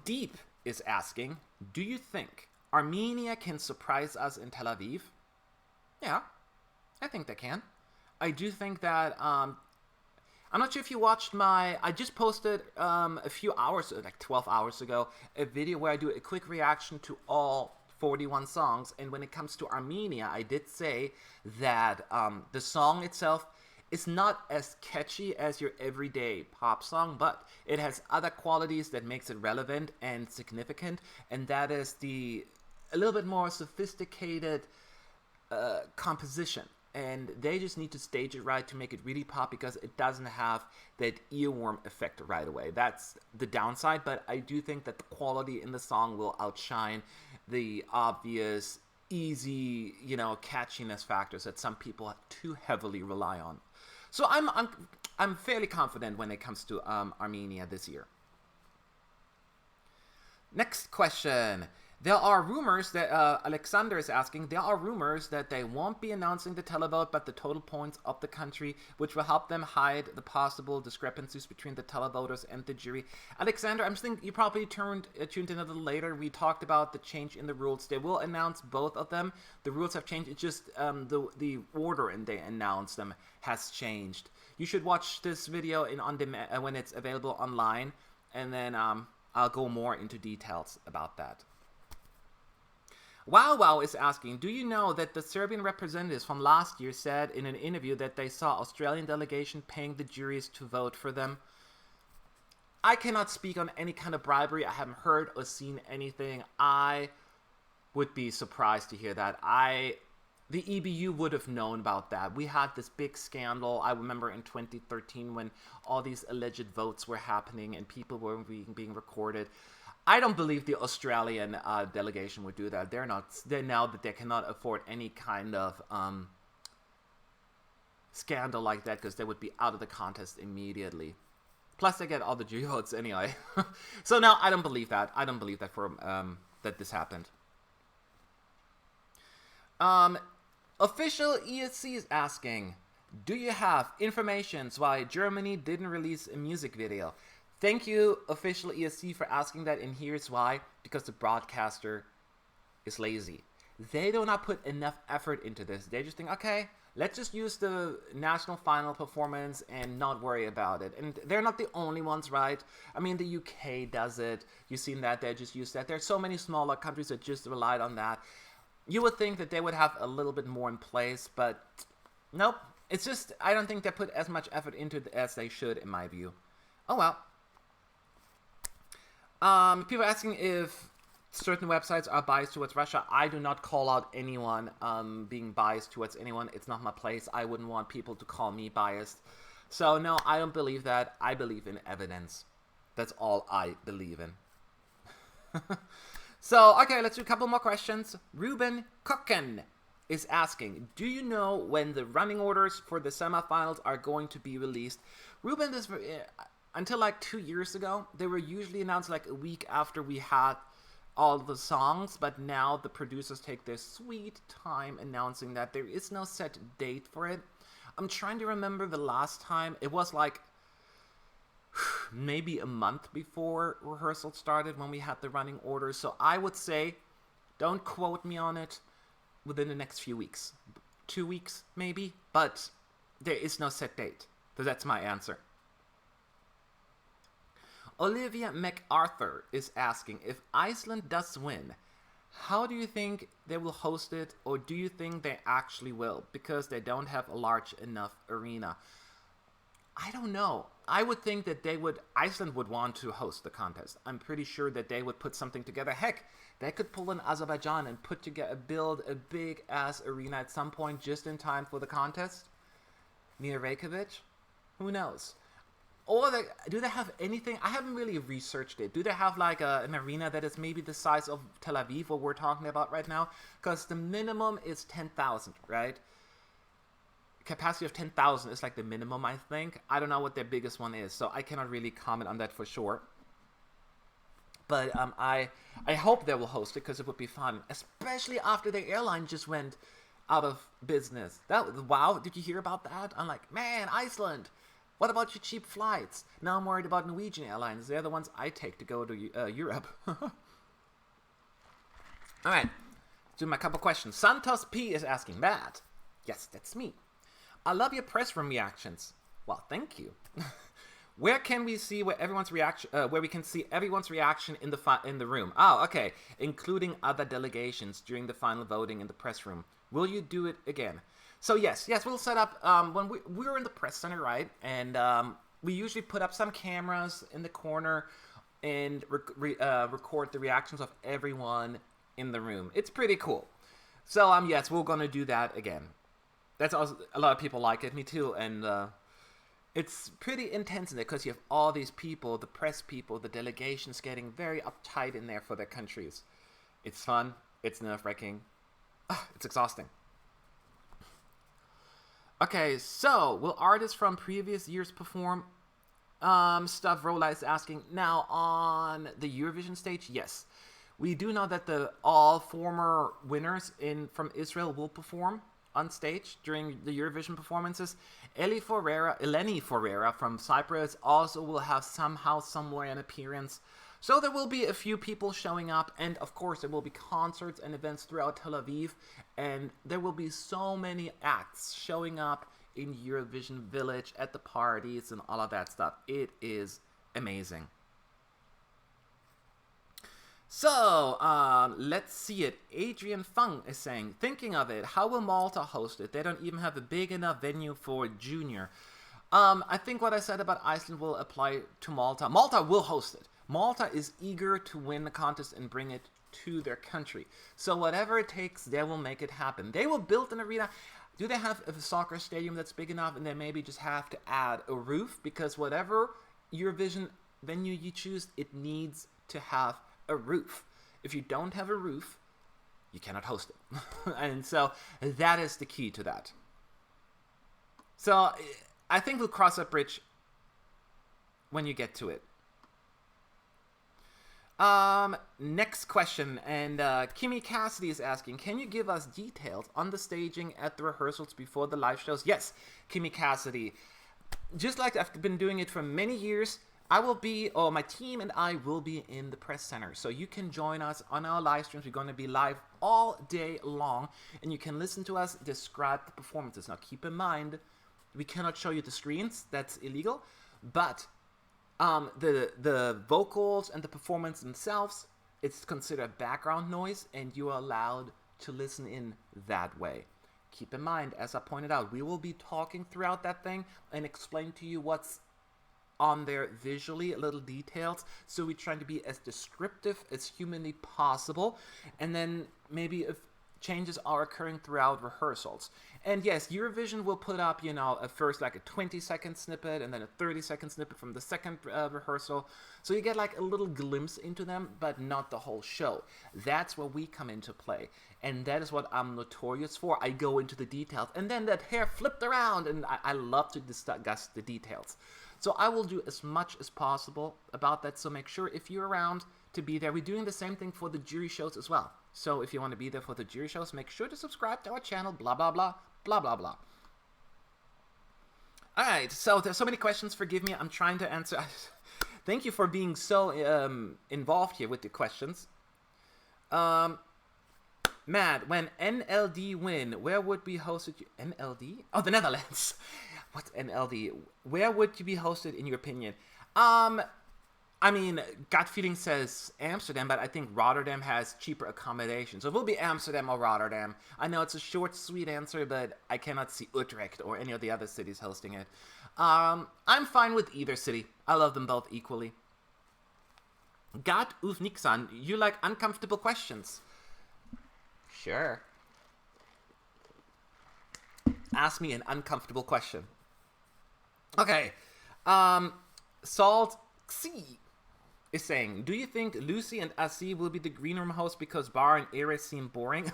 Deep is asking, do you think Armenia can surprise us in Tel Aviv? Yeah, I think they can. I do think that, I'm not sure if you watched I just posted a few hours, like 12 hours ago, a video where I do a quick reaction to all 41 songs. And when it comes to Armenia, I did say that the song itself is not as catchy as your everyday pop song, but it has other qualities that makes it relevant and significant. And that is a little bit more sophisticated composition. And they just need to stage it right to make it really pop, because it doesn't have that earworm effect right away. That's the downside, but I do think that the quality in the song will outshine the obvious, easy, catchiness factors that some people too heavily rely on. So I'm fairly confident when it comes to Armenia this year. Next question. There are rumors that, Alexander is asking, there are rumors that they won't be announcing the televote but the total points of the country, which will help them hide the possible discrepancies between the televoters and the jury. Alexander, I'm thinking you probably tuned in a little later. We talked about the change in the rules. They will announce both of them. The rules have changed. It's just the order and they announce them has changed. You should watch this video on demand when it's available online, and then I'll go more into details about that. Wow is asking, do you know that the Serbian representatives from last year said in an interview that they saw Australian delegation paying the juries to vote for them? I cannot speak on any kind of bribery. I haven't heard or seen anything. I would be surprised to hear that. The EBU would have known about that. We had this big scandal, I remember in 2013, when all these alleged votes were happening and people were being recorded. I don't believe the Australian delegation would do that. They know that they cannot afford any kind of scandal like that, because they would be out of the contest immediately. Plus, they get all the jury votes anyway. So no, I don't believe that. I don't believe that that this happened. Official ESC is asking, do you have information why Germany didn't release a music video? Thank you, official ESC, for asking that, and here's why. Because the broadcaster is lazy. They do not put enough effort into this. They just think, okay, let's just use the national final performance and not worry about it. And they're not the only ones, right? I mean, the UK does it. You've seen that. They just use that. There's so many smaller countries that just relied on that. You would think that they would have a little bit more in place, but nope. It's just, I don't think they put as much effort into it as they should, in my view. Oh well. People are asking if certain websites are biased towards Russia. I do not call out anyone being biased towards anyone. It's not my place. I wouldn't want people to call me biased. So no, I don't believe that. I believe in evidence. That's all I believe in. So, okay, let's do a couple more questions. Ruben Kokken is asking, do you know when the running orders for the semifinals are going to be released? Ruben, until like 2 years ago, they were usually announced like a week after we had all the songs, but now the producers take their sweet time announcing that there is no set date for it. I'm trying to remember the last time. It was like maybe a month before rehearsal started when we had the running orders. So I would say, don't quote me on it, within the next few weeks. 2 weeks, maybe, but there is no set date. So that's my answer. Olivia MacArthur is asking, if Iceland does win, how do you think they will host it, or do you think they actually will, because they don't have a large enough arena? I don't know. I would think that Iceland would want to host the contest. I'm pretty sure that they would put something together. Heck, they could pull in Azerbaijan and build a big ass arena at some point just in time for the contest near Reykjavik. Who knows? Or do they have anything? I haven't really researched it. Do they have like an arena that is maybe the size of Tel Aviv, what we're talking about right now? Because the minimum is 10,000, right? Capacity of 10,000 is like the minimum, I think. I don't know what their biggest one is, so I cannot really comment on that for sure. But I hope they will host it because it would be fun, especially after their airline just went out of business. Wow, did you hear about that? I'm like, man, Iceland. What about your cheap flights? Now I'm worried about Norwegian Airlines. They're the ones I take to go to Europe. All right, do my couple questions. Santos P is asking, Matt. Yes, that's me. I love your press room reactions. Well, thank you. Where can we see everyone's reaction? Where we can see everyone's reaction in the room? Oh, okay. Including other delegations during the final voting in the press room. Will you do it again? So yes, we'll set up, when we're in the press center, right? And we usually put up some cameras in the corner and record the reactions of everyone in the room. It's pretty cool. So yes, we're gonna do that again. That's also, a lot of people like it, me too, and it's pretty intense in there because you have all these people, the press people, the delegations getting very uptight in there for their countries. It's fun, it's nerve-wracking, it's exhausting. Okay, so will artists from previous years perform? Stuff Rola is asking. Now, on the Eurovision stage, yes. We do know that all former winners from Israel will perform on stage during the Eurovision performances. Eleni Forera from Cyprus also will have somehow, somewhere an appearance. So there will be a few people showing up, and of course there will be concerts and events throughout Tel Aviv, and there will be so many acts showing up in Eurovision Village at the parties and all of that stuff. It is amazing. So, let's see it. Adrian Fung is saying, thinking of it, how will Malta host it? They don't even have a big enough venue for junior. I think what I said about Iceland will apply to Malta. Malta will host it. Malta is eager to win the contest and bring it to their country. So whatever it takes, they will make it happen. They will build an arena. Do they have a soccer stadium that's big enough and they maybe just have to add a roof? Because whatever Eurovision venue you choose, it needs to have a roof. If you don't have a roof, you cannot host it. And so that is the key to that. So I think we'll cross that bridge when you get to it. Next question, and Kimmy Cassidy is asking, can you give us details on the staging at the rehearsals before the live shows? Yes, Kimmy Cassidy. Just like I've been doing it for many years, my team and I will be in the press center. So you can join us on our live streams. We're going to be live all day long, and you can listen to us describe the performances. Now keep in mind, we cannot show you the screens. That's illegal. But the vocals and the performance themselves, it's considered background noise, and you are allowed to listen in that way. Keep in mind, as I pointed out, we will be talking throughout that thing and explain to you what's on there visually, little details. So we're trying to be as descriptive as humanly possible, and then maybe if changes are occurring throughout rehearsals. And yes, Eurovision will put up, first like a 20-second snippet and then a 30-second snippet from the second rehearsal. So you get like a little glimpse into them, but not the whole show. That's where we come into play. And that is what I'm notorious for. I go into the details. And then that hair flipped around, and I love to discuss the details. So I will do as much as possible about that. So make sure if you're around to be there. We're doing the same thing for the jury shows as well. So if you want to be there for the jury shows, make sure to subscribe to our channel, blah, blah, blah, blah, blah, blah. All right, so there's so many questions. Forgive me. I'm trying to answer. Thank you for being so involved here with the questions. Matt, when NLD win, where would be hosted? NLD? Oh, the Netherlands. What's NLD? Where would you be hosted, in your opinion? I mean, gut feeling says Amsterdam, but I think Rotterdam has cheaper accommodation. So it will be Amsterdam or Rotterdam. I know it's a short, sweet answer, but I cannot see Utrecht or any of the other cities hosting it. I'm fine with either city. I love them both equally. Gat uf Nixon, you like uncomfortable questions. Sure. Ask me an uncomfortable question. Okay. Salt Xi is saying, do you think Lucy and Asi will be the green room host because Bar and Iris seem boring?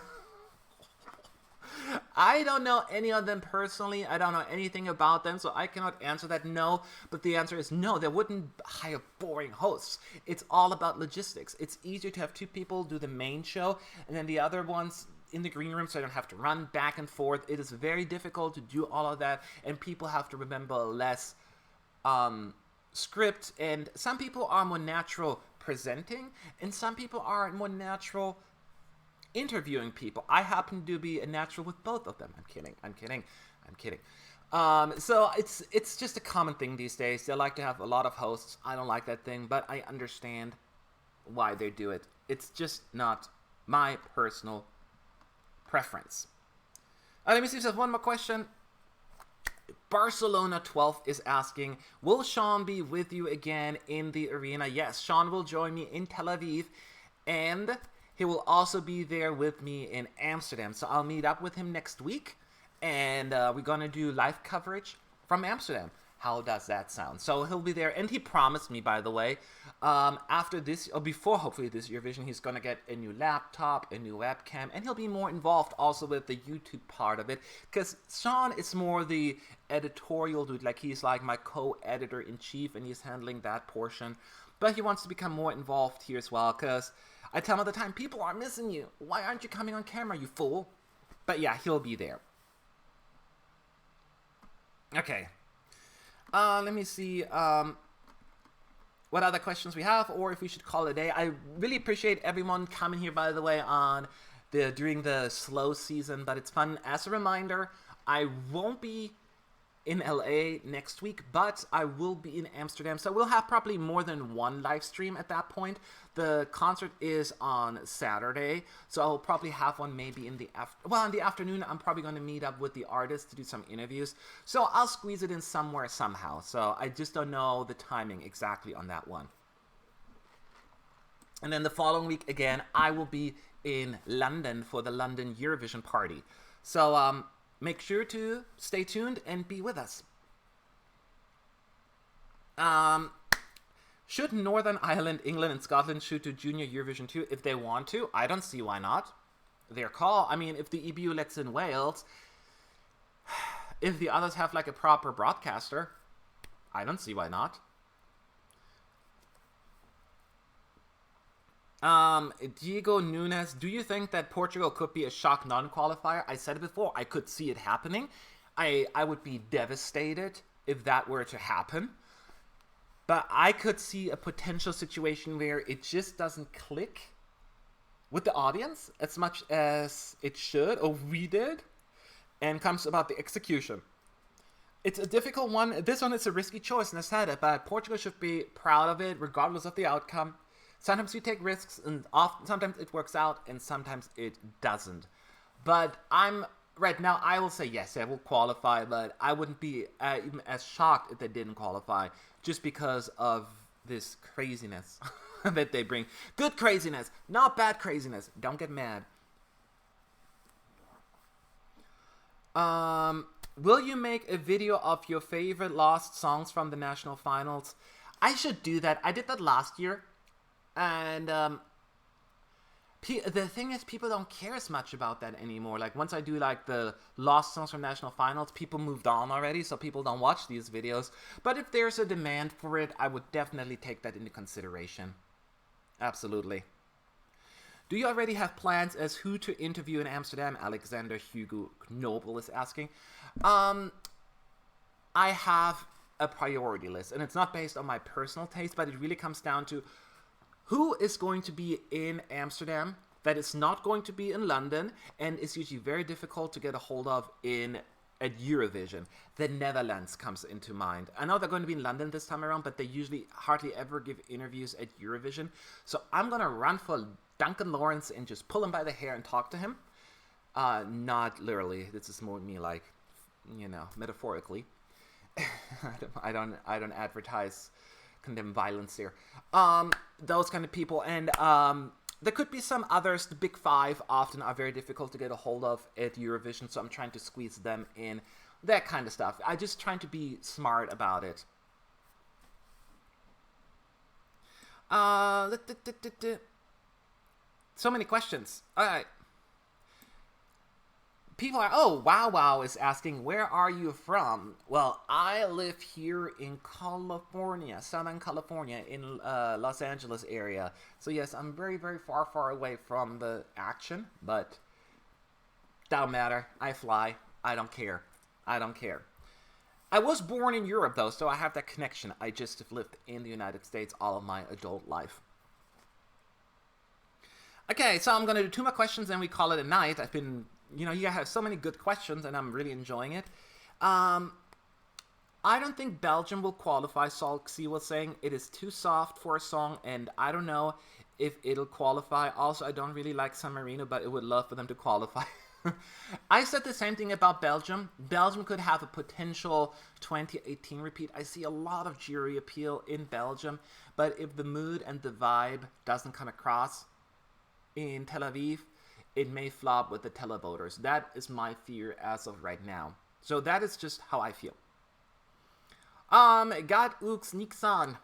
I don't know any of them personally. I don't know anything about them, so I cannot answer that no. But the answer is no, they wouldn't hire boring hosts. It's all about logistics. It's easier to have two people do the main show, and then the other ones in the green room so I don't have to run back and forth. It is very difficult to do all of that, and people have to remember less script, and some people are more natural presenting, and some people are more natural interviewing people. I happen to be a natural with both of them. I'm kidding. So it's just a common thing these days. They like to have a lot of hosts. I don't like that thing, but I understand why they do it. It's just not my personal preference. Let me see if there's one more question. Barcelona 12 is asking, will Sean be with you again in the arena? Yes, Sean will join me in Tel Aviv, and he will also be there with me in Amsterdam. So I'll meet up with him next week, and we're going to do live coverage from Amsterdam. How does that sound? So he'll be there, and he promised me, by the way, after this, or before hopefully this Eurovision, he's going to get a new laptop, a new webcam, and he'll be more involved also with the YouTube part of it, because Sean is more the editorial dude, like he's like my co-editor-in-chief, and he's handling that portion, but he wants to become more involved here as well, because I tell him all the time, people are missing you. Why aren't you coming on camera, you fool? But yeah, he'll be there. Okay. Let me see what other questions we have, or if we should call it a day. I really appreciate everyone coming here, by the way, during the slow season, but it's fun. As a reminder, I won't be in LA next week, but I will be in Amsterdam, so we'll have probably more than one live stream at that point. The concert is on Saturday, so I'll probably have one maybe in the afternoon. I'm probably going to meet up with the artist to do some interviews, so I'll squeeze it in somewhere somehow. So I just don't know the timing exactly on that one. And then the following week again, I will be in London for the London Eurovision party. So make sure to stay tuned and be with us. Should Northern Ireland, England, and Scotland shoot to Junior Eurovision 2 if they want to? I don't see why not. Their call. I mean, if the EBU lets in Wales, if the others have like a proper broadcaster, I don't see why not. Diego Nunes, do you think that Portugal could be a shock non-qualifier? I said it before, I could see it happening. I would be devastated if that were to happen. But I could see a potential situation where it just doesn't click with the audience as much as it should, or we did, and comes about the execution. It's a difficult one. This one is a risky choice, and I said it, but Portugal should be proud of it regardless of the outcome. Sometimes you take risks, and sometimes it works out, and sometimes it doesn't. But right now, I will say yes, they will qualify, but I wouldn't be even as shocked if they didn't qualify, just because of this craziness that they bring. Good craziness, not bad craziness. Don't get mad. Will you make a video of your favorite lost songs from the national finals? I should do that. I did that last year. And the thing is, people don't care as much about that anymore. Like, once I do, like, the lost songs from national finals, people moved on already, so people don't watch these videos. But if there's a demand for it, I would definitely take that into consideration. Absolutely. Do you already have plans as who to interview in Amsterdam? Alexander Hugo Knobel is asking. I have a priority list, and it's not based on my personal taste, but it really comes down to who is going to be in Amsterdam that is not going to be in London and is usually very difficult to get a hold of in at Eurovision, the Netherlands comes into mind. I know they're going to be in London this time around, but they usually hardly ever give interviews at Eurovision. So I'm going to run for Duncan Lawrence and just pull him by the hair and talk to him. Not literally. This is more me like, metaphorically. I don't advertise condemn violence here. Those kind of people. And there could be some others. The big five often are very difficult to get a hold of at Eurovision, so I'm trying to squeeze them in. That kind of stuff. I'm just trying to be smart about it. So many questions. All right. People are, Wow is asking, where are you from? Well, I live here in California, Southern California, in Los Angeles area. So yes, I'm very, very far, far away from the action, but don't matter. I fly. I don't care. I was born in Europe, though, so I have that connection. I just have lived in the United States all of my adult life. Okay, so I'm going to do 2 more questions, and we call it a night. I've been... you guys have so many good questions, and I'm really enjoying it. I don't think Belgium will qualify, Salksy was saying. It is too soft for a song, and I don't know if it'll qualify. Also, I don't really like San Marino, but I would love for them to qualify. I said the same thing about Belgium. Belgium could have a potential 2018 repeat. I see a lot of jury appeal in Belgium, but if the mood and the vibe doesn't come across in Tel Aviv, it may flop with the televoters. That is my fear as of right now. So that is just how I feel. Got Ooks Nixon.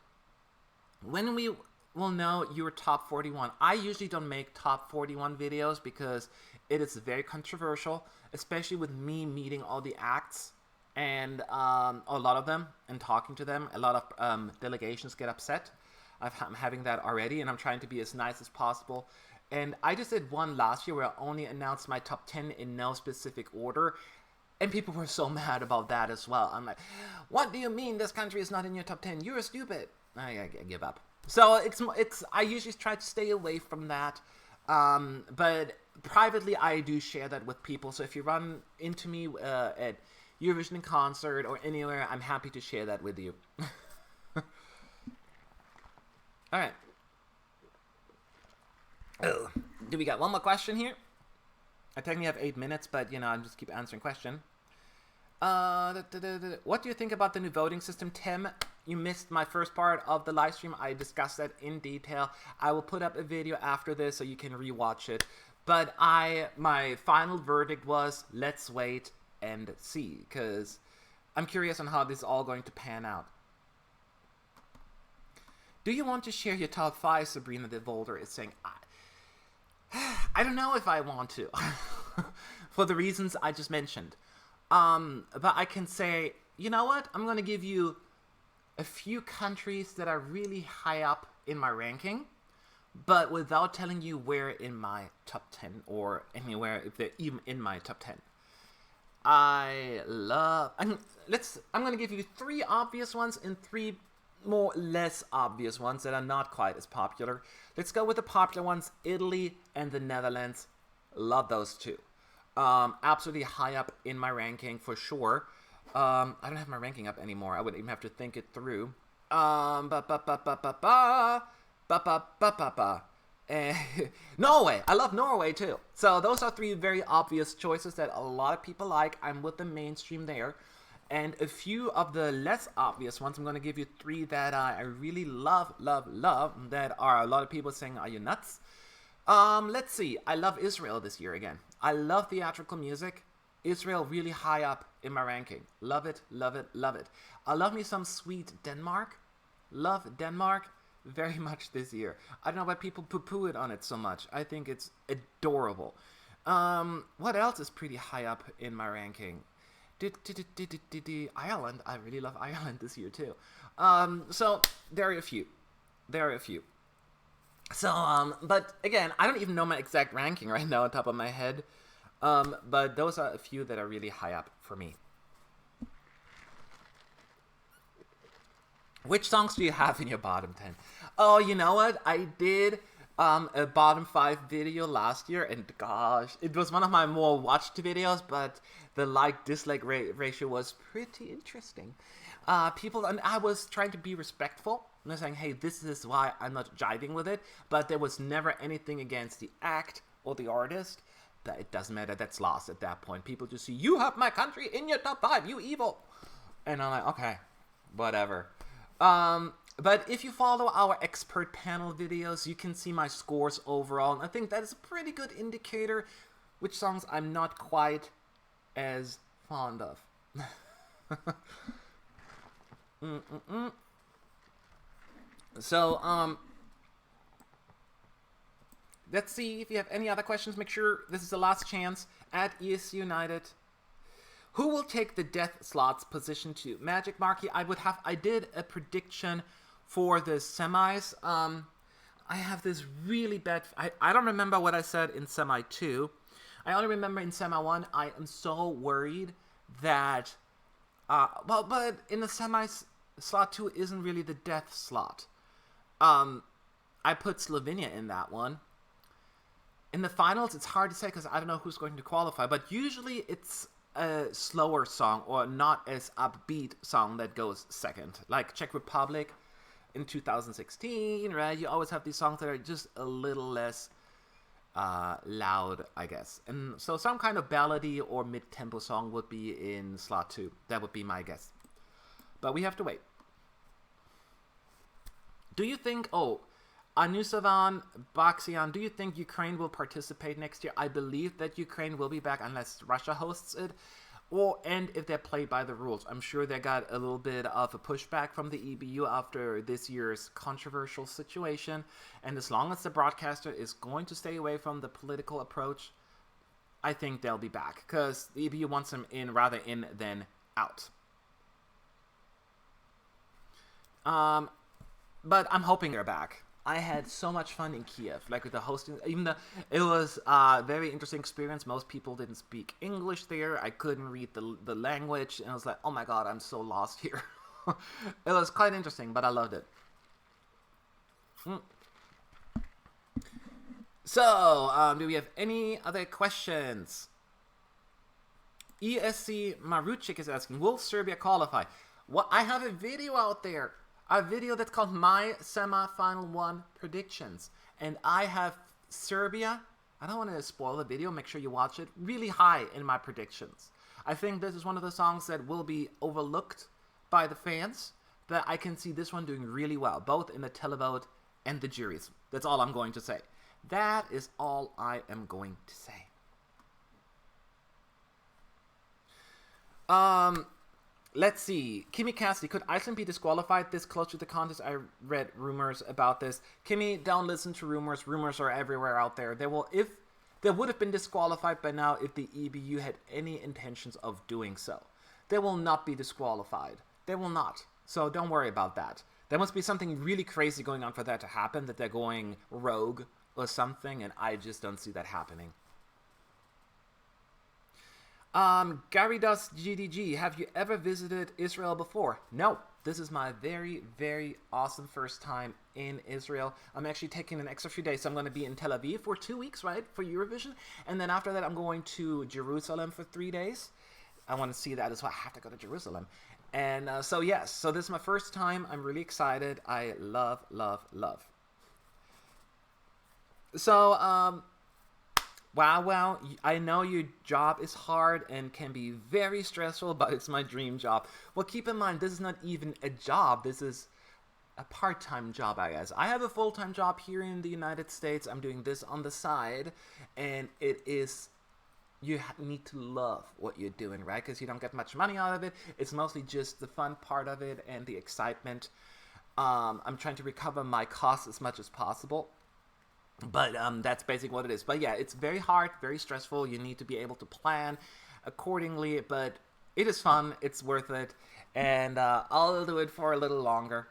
When we will know your top 41. I usually don't make top 41 videos because it is very controversial, especially with me meeting all the acts and a lot of them and talking to them. A lot of delegations get upset. I'm having that already, and I'm trying to be as nice as possible. And I just did one last year where I only announced my top 10 in no specific order. And people were so mad about that as well. I'm like, what do you mean this country is not in your top 10? You're stupid. I give up. So I usually try to stay away from that. But privately, I do share that with people. So if you run into me at Eurovision in concert or anywhere, I'm happy to share that with you. All right. Oh, do we got one more question here? I technically have 8 minutes, but I'll just keep answering question. What do you think about the new voting system, Tim? You missed my first part of the live stream. I discussed that in detail. I will put up a video after this so you can rewatch it. But my final verdict was let's wait and see, because I'm curious on how this is all going to pan out. Do you want to share your top 5? Sabrina the Volder is saying, I don't know if I want to, for the reasons I just mentioned. But I can say, you know what? I'm going to give you a few countries that are really high up in my ranking, but without telling you where in my top 10 or anywhere if they're even in my top 10. I'm going to give you 3 obvious ones and 3 more less obvious ones that are not quite as popular. Let's go with the popular ones, Italy and the Netherlands. Love those 2. Absolutely high up in my ranking for sure. I don't have my ranking up anymore. I would even have to think it through. Norway. I love Norway too. So those are 3 very obvious choices that a lot of people like. I'm with the mainstream there. And a few of the less obvious ones, I'm going to give you 3 that I really love, that are a lot of people saying, are you nuts? Let's see. I love Israel this year again. I love theatrical music. Israel really high up in my ranking. Love it. I love me some sweet Denmark. Love Denmark very much this year. I don't know why people poo-poo it on it so much. I think it's adorable. What else is pretty high up in my ranking? Ireland. I really love Ireland this year too. So there are a few. So, but again, I don't even know my exact ranking right now on top of my head. But those are a few that are really high up for me. Which songs do you have in your bottom 10? Oh, you know what? I did A bottom 5 video last year, and gosh, it was one of my more watched videos, but the like-dislike ratio was pretty interesting. People, and I was trying to be respectful, and saying, hey, this is why I'm not jiving with it, but there was never anything against the act or the artist. But it doesn't matter, that's lost at that point. People just see, you have my country in your top 5, you evil. And I'm like, okay, whatever. But if you follow our expert panel videos, you can see my scores overall. And I think that is a pretty good indicator which songs I'm not quite as fond of. So, let's see if you have any other questions. Make sure this is the last chance at ESCunited. Who will take the death slots position 2? Magic Marky, I did a prediction for the semis. I have this really bad, I don't remember what I said in semi 2. I only remember in semi 1, I am so worried that, but in the semis, slot 2 isn't really the death slot. I put Slovenia in that one. In the finals, it's hard to say because I don't know who's going to qualify, but usually it's a slower song or not as upbeat song that goes second. Like Czech Republic in 2016, right? You always have these songs that are just a little less loud, I guess. And so some kind of ballady or mid-tempo song would be in slot 2. That would be my guess. But we have to wait. Do you think, Anusavan Baxian, do you think Ukraine will participate next year? I believe that Ukraine will be back unless Russia hosts it, and if they're played by the rules. I'm sure they got a little bit of a pushback from the EBU after this year's controversial situation, and as long as the broadcaster is going to stay away from the political approach, I think they'll be back, because the EBU wants them in rather in than out. But I'm hoping they're back. I had so much fun in Kiev, like with the hosting. Even though it was a very interesting experience. Most people didn't speak English there. I couldn't read the language, and I was like, oh my god, I'm so lost here. It was quite interesting, but I loved it. So, do we have any other questions? ESC Maruchik is asking, will Serbia qualify? Well, I have a video out there. A video that's called My Semi-Final 1 Predictions. And I have Serbia, I don't want to spoil the video, make sure you watch it, really high in my predictions. I think this is one of the songs that will be overlooked by the fans, but I can see this one doing really well, both in the televote and the juries. That's all I'm going to say. That is all I am going to say. Let's see. Kimmy Cassidy, could Iceland be disqualified this close to the contest? I read rumors about this. Kimmy, don't listen to rumors. Rumors are everywhere out there. They would have been disqualified by now if the EBU had any intentions of doing so. They will not be disqualified. They will not. So don't worry about that. There must be something really crazy going on for that to happen, that they're going rogue or something, and I just don't see that happening. Gary Dust GDG, have you ever visited Israel before? No, this is my very, very awesome first time in Israel. I'm actually taking an extra few days, so I'm going to be in Tel Aviv for 2 weeks, right, for Eurovision, and then after that I'm going to Jerusalem for 3 days. I want to see that as well. I have to go to Jerusalem. And so yes, so this is my first time. I'm really excited. I love, love, love. So, wow, I know your job is hard and can be very stressful, but it's my dream job. Well, keep in mind, this is not even a job. This is a part-time job, I guess. I have a full-time job here in the United States. I'm doing this on the side, and it is, you need to love what you're doing, right? Because you don't get much money out of it. It's mostly just the fun part of it and the excitement. I'm trying to recover my costs as much as possible. But that's basically what it is. But yeah, it's very hard, very stressful. You need to be able to plan accordingly. But it is fun. It's worth it. And I'll do it for a little longer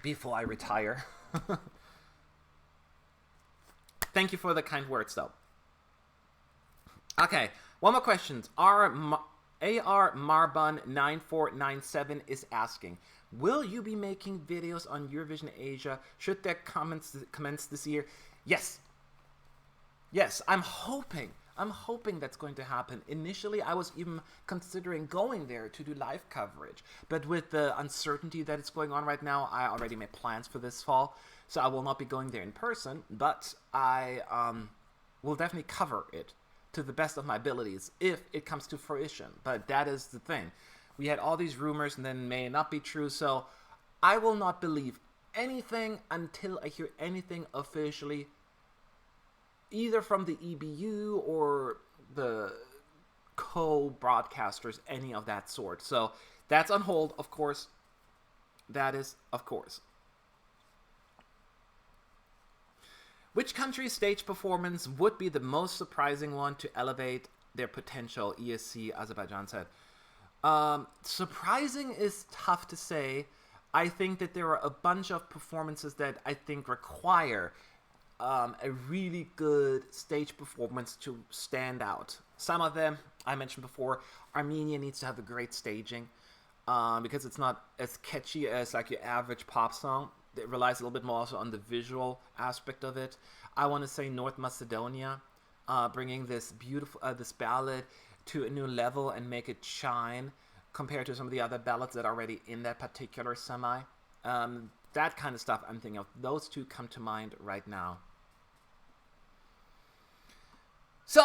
before I retire. Thank you for the kind words, though. Okay, one more question. AR Marbun 9497 is asking, Will you be making videos on Eurovision Asia? Should that commence this year? Yes. Yes, I'm hoping that's going to happen. Initially, I was even considering going there to do live coverage. But with the uncertainty that is going on right now, I already made plans for this fall. So I will not be going there in person, but I will definitely cover it to the best of my abilities if it comes to fruition. But that is the thing. We had all these rumors and then may not be true. So I will not believe anything until I hear anything officially, either from the EBU or the co-broadcasters, any of that sort. So that's on hold, of course. That is, of course. Which country's stage performance would be the most surprising one to elevate their potential? ESC Azerbaijan said. Surprising is tough to say. I think that there are a bunch of performances that I think require a really good stage performance to stand out. Some of them, I mentioned before, Armenia needs to have a great staging because it's not as catchy as like your average pop song. It relies a little bit more also on the visual aspect of it. I want to say North Macedonia, bringing this beautiful, this ballad to a new level and make it shine compared to some of the other ballads that are already in that particular semi. That kind of stuff I'm thinking of. Those two come to mind right now. So,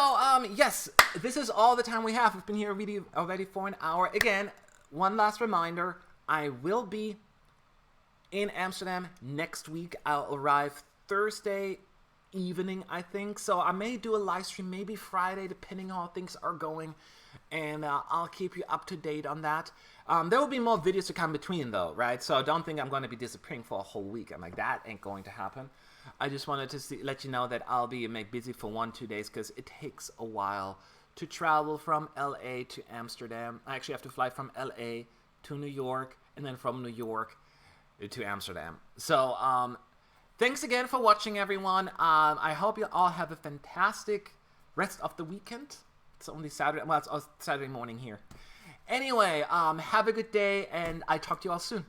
yes, this is all the time we have. We've been here already for an hour. Again, one last reminder, I will be in Amsterdam next week. I'll arrive Thursday evening, I think. So I may do a live stream, maybe Friday, depending on how things are going. And I'll keep you up to date on that. There will be more videos to come between, though, right? So don't think I'm going to be disappearing for a whole week. I'm like, that ain't going to happen. I just wanted to let you know that I'll be busy for 1-2 days because it takes a while to travel from LA to Amsterdam. I actually have to fly from LA to New York and then from New York to Amsterdam. So thanks again for watching, everyone. I hope you all have a fantastic rest of the weekend. It's only Saturday. Well, it's Saturday morning here. Anyway, have a good day, and I talk to you all soon.